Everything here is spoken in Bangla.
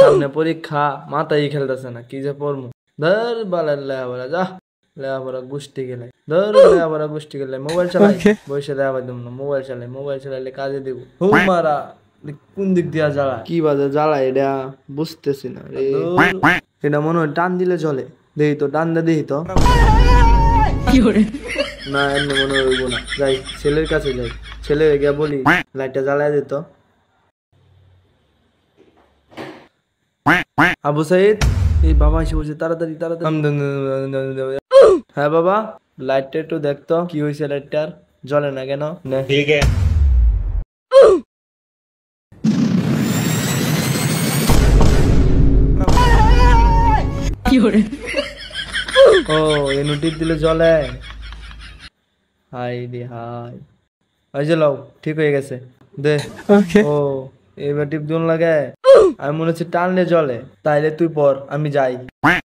সামনে পরীক্ষা, মাথায় খেলতেছে না, কি যে পড়মু। ধর বালের লেখাপড়া, যা লেখাপড়া গোষ্ঠী গেলে, ধর লেখাপড়া গোষ্ঠী গেলে। মোবাইল চালাই, বসে লেখাপড়া দেব না, মোবাইল চালাই, মোবাইল চালাইলে কাজে দেবো। মারা কোন দিক দিয়া জ্বালা, কি বাজে জ্বালা এটা বুঝতেছি না রে। এটা মনে হয় টান দিলে চলে, দেখি তো টান দে, দেখি তো। না এমনি মনে হইব না, যাই ছেলের কাছে যাই, ছেলে গিয়া বলি লাইটটা জ্বালাই দিত। আবু সাইদ, এই বাবা এসে বলছে, তাড়াতাড়ি তাড়াতাড়ি। হ্যাঁ বাবা, লাইটটা একটু দেখতো, কি হয়েছে লাইটটার, জ্বলে না কেন? ঠিক আছে। ও এনু টিপ দিলে জ্বলে, হাই রে হাই। ওই যে লাও, ঠিক হয়ে গেছে, দে। ও এবার টিপ দিন লাগে, আমি মনে হচ্ছে টানলে জ্বলে, তাইলে তুই পর, আমি যাই।